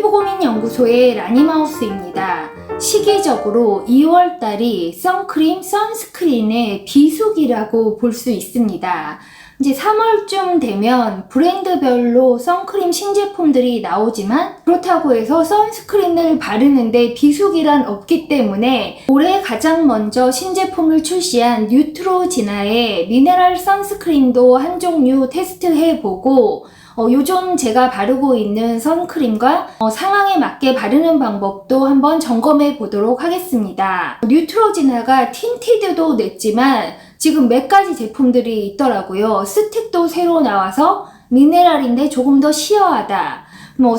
피부고민연구소의 라니마우스입니다. 시기적으로 2월달이 선크림, 선스크린의 비수기라고 볼 수 있습니다. 이제 3월쯤 되면 브랜드별로 선크림 신제품들이 나오지만 그렇다고 해서 선스크린을 바르는데 비수기란 없기 때문에 올해 가장 먼저 신제품을 출시한 뉴트로지나의 미네랄 선스크린도 한 종류 테스트해보고 요즘 제가 바르고 있는 선크림과 상황에 맞게 바르는 방법도 한번 점검해 보도록 하겠습니다. 뉴트로지나가 틴티드도 냈지만 지금 몇 가지 제품들이 있더라고요. 스틱도 새로 나와서 미네랄인데 조금 더 시어하다.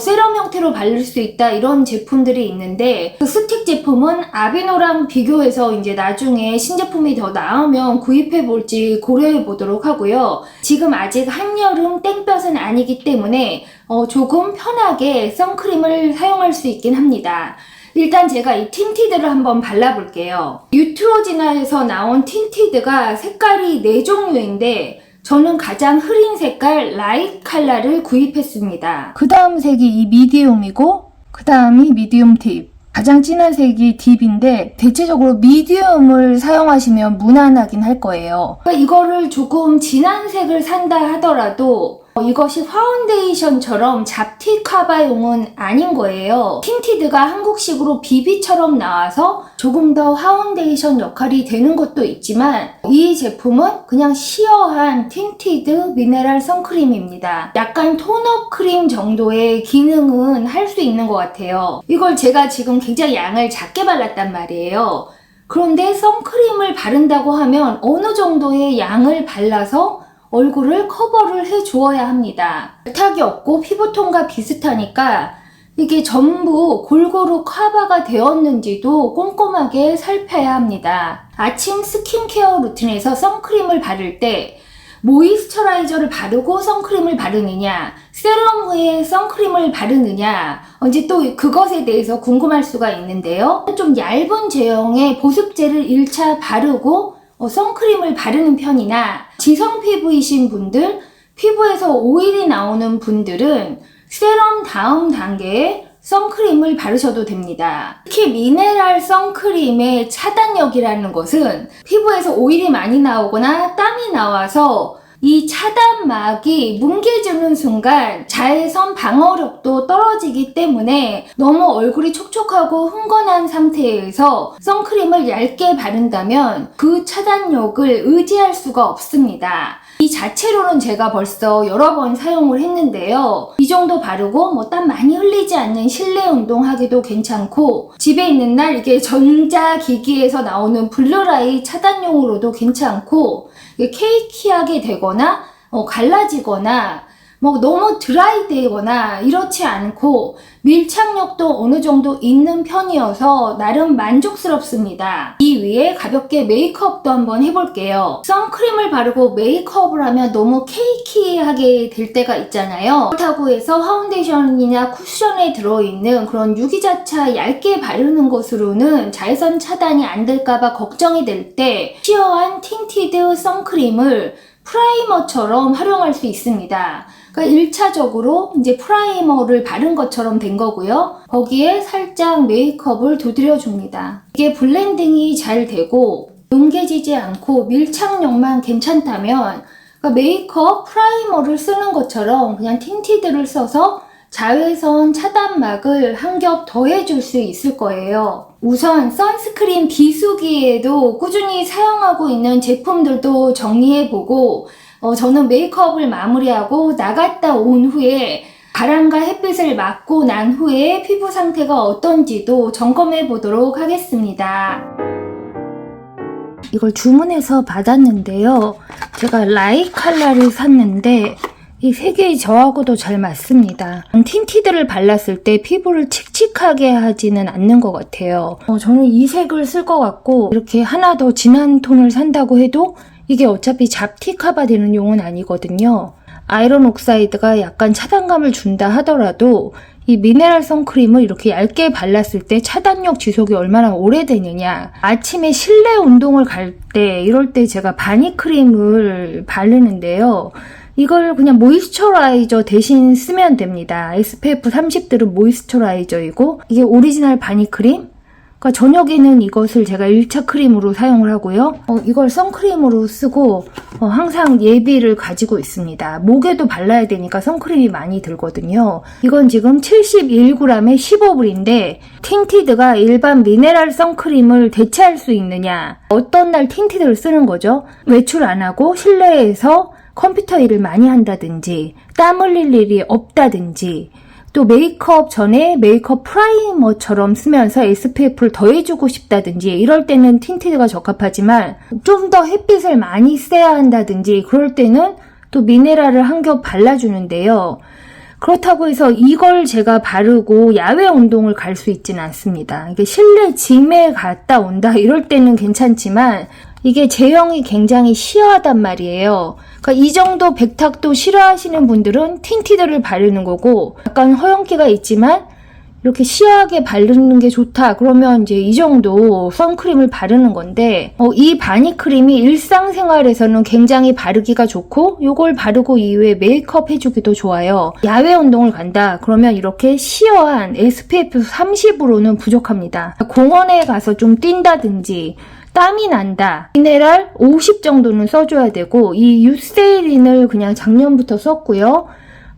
세럼 형태로 바를 수 있다 이런 제품들이 있는데 그 스틱 제품은 아비노랑 비교해서 이제 나중에 신제품이 더 나오면 구입해 볼지 고려해 보도록 하고요. 지금 아직 한여름 땡볕은 아니기 때문에 조금 편하게 선크림을 사용할 수 있긴 합니다. 일단 제가 이 틴티드를 한번 발라볼게요. 뉴트로지나에서 나온 틴티드가 색깔이 4종류인데 저는 가장 흐린 색깔 라이트 컬러를 구입했습니다. 그 다음 색이 이 미디움이고 그 다음이 미디움 딥. 가장 진한 색이 딥인데 대체적으로 미디움을 사용하시면 무난하긴 할 거예요. 이거를 조금 진한 색을 산다 하더라도 이것이 파운데이션처럼 잡티 커버용은 아닌 거예요. 틴티드가 한국식으로 비비처럼 나와서 조금 더 파운데이션 역할이 되는 것도 있지만 이 제품은 그냥 시어한 틴티드 미네랄 선크림입니다. 약간 톤업 크림 정도의 기능은 할 수 있는 것 같아요. 이걸 제가 지금 굉장히 양을 작게 발랐단 말이에요. 그런데 선크림을 바른다고 하면 어느 정도의 양을 발라서 얼굴을 커버를 해주어야 합니다. 탁이 없고 피부톤과 비슷하니까 이게 전부 골고루 커버가 되었는지도 꼼꼼하게 살펴야 합니다. 아침 스킨케어 루틴에서 선크림을 바를 때 모이스처라이저를 바르고 선크림을 바르느냐, 세럼 후에 선크림을 바르느냐, 이제 또 그것에 대해서 궁금할 수가 있는데요. 좀 얇은 제형의 보습제를 1차 바르고 선크림을 바르는 편이나 지성 피부이신 분들, 피부에서 오일이 나오는 분들은 세럼 다음 단계에 선크림을 바르셔도 됩니다. 특히 미네랄 선크림의 차단력이라는 것은 피부에서 오일이 많이 나오거나 땀이 나와서 이 차단막이 뭉개지는 순간 자외선 방어력도 떨어지기 때문에 너무 얼굴이 촉촉하고 흥건한 상태에서 선크림을 얇게 바른다면 그 차단력을 의지할 수가 없습니다. 이 자체로는 제가 벌써 여러 번 사용을 했는데요. 이 정도 바르고 땀 많이 흘리지 않는 실내 운동하기도 괜찮고 집에 있는 날 이게 전자기기에서 나오는 블루라이트 차단용으로도 괜찮고 케이키하게 되거나 갈라지거나 너무 드라이 되거나 이렇지 않고 밀착력도 어느 정도 있는 편이어서 나름 만족스럽습니다. 이 위에 가볍게 메이크업도 한번 해볼게요. 선크림을 바르고 메이크업을 하면 너무 케이키하게 될 때가 있잖아요. 그렇다고 해서 파운데이션이나 쿠션에 들어있는 그런 유기자차 얇게 바르는 것으로는 자외선 차단이 안 될까봐 걱정이 될 때 시어한 틴티드 선크림을 프라이머처럼 활용할 수 있습니다. 그러니까 1차적으로 이제 프라이머를 바른 것처럼 된 거고요. 거기에 살짝 메이크업을 두드려줍니다. 이게 블렌딩이 잘 되고 뭉개지지 않고 밀착력만 괜찮다면 그러니까 메이크업 프라이머를 쓰는 것처럼 그냥 틴티드를 써서 자외선 차단막을 한 겹 더해줄 수 있을 거예요. 우선 선스크린 비수기에도 꾸준히 사용하고 있는 제품들도 정리해보고 저는 메이크업을 마무리하고 나갔다 온 후에 바람과 햇빛을 맞고 난 후에 피부 상태가 어떤지도 점검해 보도록 하겠습니다. 이걸 주문해서 받았는데요. 제가 라이 컬러를 샀는데 이 색이 저하고도 잘 맞습니다. 틴티드를 발랐을 때 피부를 칙칙하게 하지는 않는 것 같아요. 저는 이 색을 쓸 것 같고 이렇게 하나 더 진한 톤을 산다고 해도 이게 어차피 잡티 커버 되는 용은 아니거든요. 아이론 옥사이드가 약간 차단감을 준다 하더라도 이 미네랄 선크림을 이렇게 얇게 발랐을 때 차단력 지속이 얼마나 오래되느냐. 아침에 실내 운동을 갈 때 이럴 때 제가 바니크림을 바르는데요. 이걸 그냥 모이스처라이저 대신 쓰면 됩니다. SPF 30들은 모이스처라이저이고 이게 오리지널 바니크림. 그러니까 저녁에는 이것을 제가 1차 크림으로 사용을 하고요. 이걸 선크림으로 쓰고 항상 예비를 가지고 있습니다. 목에도 발라야 되니까 선크림이 많이 들거든요. 이건 지금 71g에 15불인데 틴티드가 일반 미네랄 선크림을 대체할 수 있느냐, 어떤 날 틴티드를 쓰는 거죠. 외출 안 하고 실내에서 컴퓨터 일을 많이 한다든지 땀 흘릴 일이 없다든지 또 메이크업 전에 메이크업 프라이머처럼 쓰면서 SPF를 더해주고 싶다든지 이럴 때는 틴티드가 적합하지만 좀 더 햇빛을 많이 쐬야 한다든지 그럴 때는 또 미네랄을 한 겹 발라주는데요. 그렇다고 해서 이걸 제가 바르고 야외 운동을 갈 수 있지는 않습니다. 이게 실내 짐에 갔다 온다 이럴 때는 괜찮지만 이게 제형이 굉장히 시어하단 말이에요. 그러니까 이 정도 백탁도 싫어하시는 분들은 틴티드를 바르는 거고, 약간 허용기가 있지만 이렇게 시어하게 바르는 게 좋다 그러면 이제 이 정도 선크림을 바르는 건데, 이 바니크림이 일상생활에서는 굉장히 바르기가 좋고 요걸 바르고 이후에 메이크업 해주기도 좋아요. 야외 운동을 간다 그러면 이렇게 시어한 SPF 30으로는 부족합니다. 공원에 가서 좀 뛴다든지 땀이 난다, 미네랄 50 정도는 써줘야 되고, 이 유세린을 그냥 작년부터 썼고요.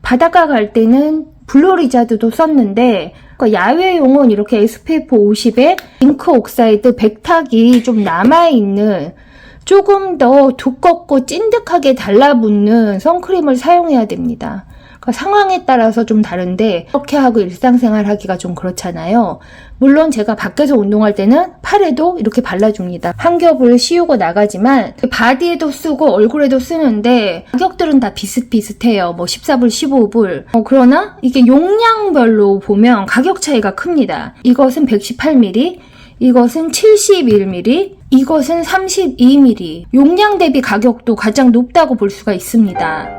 바닷가 갈 때는 블루리자드도 썼는데, 그러니까 야외용은 이렇게 SPF 50에 잉크 옥사이드 백탁이 좀 남아있는 조금 더 두껍고 찐득하게 달라붙는 선크림을 사용해야 됩니다. 그러니까 상황에 따라서 좀 다른데 이렇게 하고 일상생활 하기가 좀 그렇잖아요. 물론 제가 밖에서 운동할 때는 팔에도 이렇게 발라줍니다. 한 겹을 씌우고 나가지만 바디에도 쓰고 얼굴에도 쓰는데 가격들은 다 비슷비슷해요. 뭐 14불, 15불. 그러나 이게 용량별로 보면 가격 차이가 큽니다. 이것은 118ml, 이것은 71ml, 이것은 32ml. 용량 대비 가격도 가장 높다고 볼 수가 있습니다.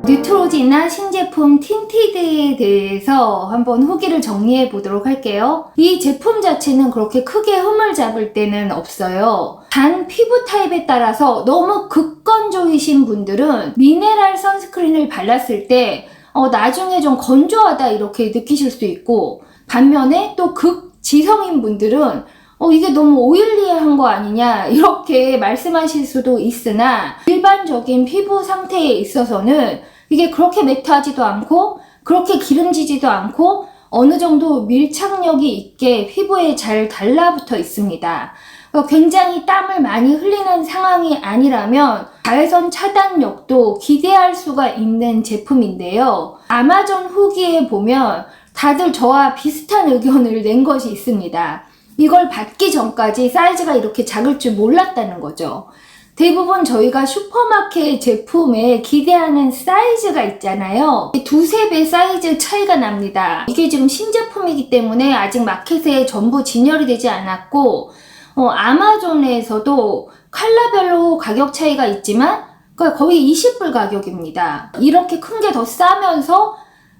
뉴트로지나 신제품 틴티드에 대해서 한번 후기를 정리해 보도록 할게요. 이 제품 자체는 그렇게 크게 흠을 잡을 때는 없어요. 단 피부 타입에 따라서 너무 극건조이신 분들은 미네랄 선스크린을 발랐을 때 나중에 좀 건조하다 이렇게 느끼실 수 있고, 반면에 또 극지성인 분들은 이게 너무 오일리한 거 아니냐 이렇게 말씀하실 수도 있으나, 일반적인 피부 상태에 있어서는 이게 그렇게 매트하지도 않고 그렇게 기름지지도 않고 어느 정도 밀착력이 있게 피부에 잘 달라붙어 있습니다. 굉장히 땀을 많이 흘리는 상황이 아니라면 자외선 차단력도 기대할 수가 있는 제품인데요. 아마존 후기에 보면 다들 저와 비슷한 의견을 낸 것이 있습니다. 이걸 받기 전까지 사이즈가 이렇게 작을 줄 몰랐다는 거죠. 대부분 저희가 슈퍼마켓 제품에 기대하는 사이즈가 있잖아요. 두세 배 사이즈 차이가 납니다. 이게 지금 신제품이기 때문에 아직 마켓에 전부 진열이 되지 않았고, 아마존에서도 컬러별로 가격 차이가 있지만 거의 20불 가격입니다. 이렇게 큰 게 더 싸면서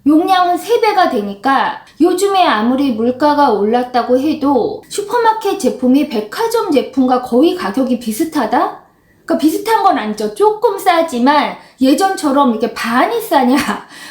용량은 3배가 되니까 요즘에 아무리 물가가 올랐다고 해도 슈퍼마켓 제품이 백화점 제품과 거의 가격이 비슷하다? 그러니까 비슷한 건 아니죠. 조금 싸지만 예전처럼 이렇게 반이 싸냐?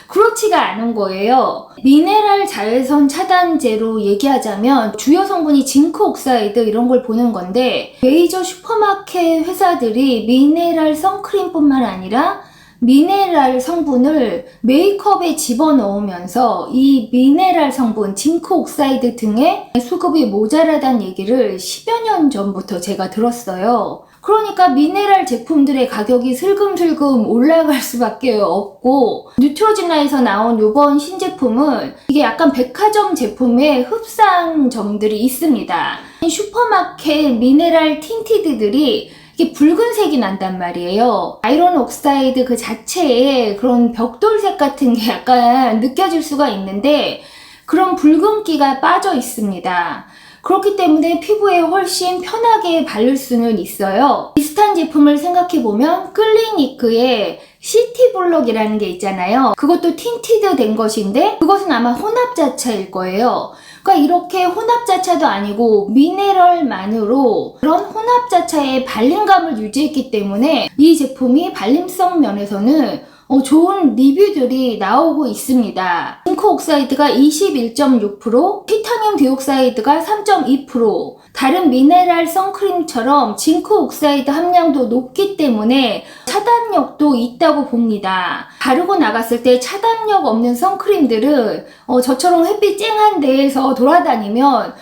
그렇지가 않은 거예요. 미네랄 자외선 차단제로 얘기하자면 주요 성분이 징크 옥사이드 이런 걸 보는 건데, 메이저 슈퍼마켓 회사들이 미네랄 선크림뿐만 아니라 미네랄 성분을 메이크업에 집어넣으면서 이 미네랄 성분, 징크 옥사이드 등의 수급이 모자라다는 얘기를 10여 년 전부터 제가 들었어요. 그러니까 미네랄 제품들의 가격이 슬금슬금 올라갈 수밖에 없고, 뉴트로지나에서 나온 이번 신제품은 이게 약간 백화점 제품의 흡사한 점들이 있습니다. 슈퍼마켓 미네랄 틴티드들이 이게 붉은색이 난단 말이에요. 아이론 옥사이드 그 자체에 그런 벽돌색 같은 게 약간 느껴질 수가 있는데 그런 붉은기가 빠져 있습니다. 그렇기 때문에 피부에 훨씬 편하게 바를 수는 있어요. 비슷한 제품을 생각해보면 클리니크의 시티블록이라는 게 있잖아요. 그것도 틴티드 된 것인데 그것은 아마 혼합자차일 거예요. 그러니까 이렇게 혼합자차도 아니고 미네랄만으로 그런 혼합자차의 발림감을 유지했기 때문에 이 제품이 발림성 면에서는 좋은 리뷰들이 나오고 있습니다. 징크 옥사이드가 21.6%, 티타늄 디옥사이드가 3.2%, 다른 미네랄 선크림처럼 징크 옥사이드 함량도 높기 때문에 차단력도 있다고 봅니다. 바르고 나갔을 때 차단력 없는 선크림들은 저처럼 햇빛 쨍한 데에서 돌아다니면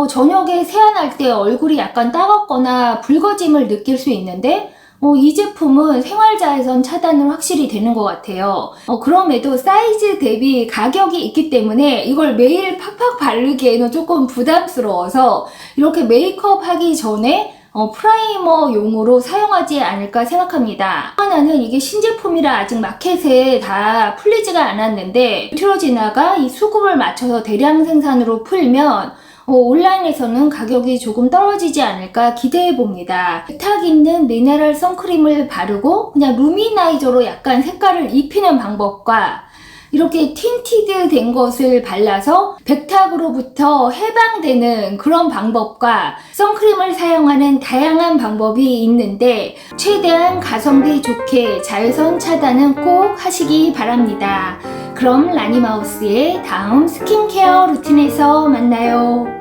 저녁에 세안할 때 얼굴이 약간 따갑거나 붉어짐을 느낄 수 있는데 이 제품은 생활자외선 차단은 확실히 되는 것 같아요. 그럼에도 사이즈 대비 가격이 있기 때문에 이걸 매일 팍팍 바르기에는 조금 부담스러워서 이렇게 메이크업 하기 전에 프라이머용으로 사용하지 않을까 생각합니다. 하나는 이게 신제품이라 아직 마켓에 다 풀리지가 않았는데 뉴트로지나가 이 수급을 맞춰서 대량 생산으로 풀면 온라인에서는 가격이 조금 떨어지지 않을까 기대해 봅니다. 백탁 있는 미네랄 선크림을 바르고 그냥 루미나이저로 약간 색깔을 입히는 방법과 이렇게 틴티드 된 것을 발라서 백탁으로부터 해방되는 그런 방법과 선크림을 사용하는 다양한 방법이 있는데 최대한 가성비 좋게 자외선 차단은 꼭 하시기 바랍니다. 그럼 라니마우스의 다음 스킨케어 루틴에서 만나요.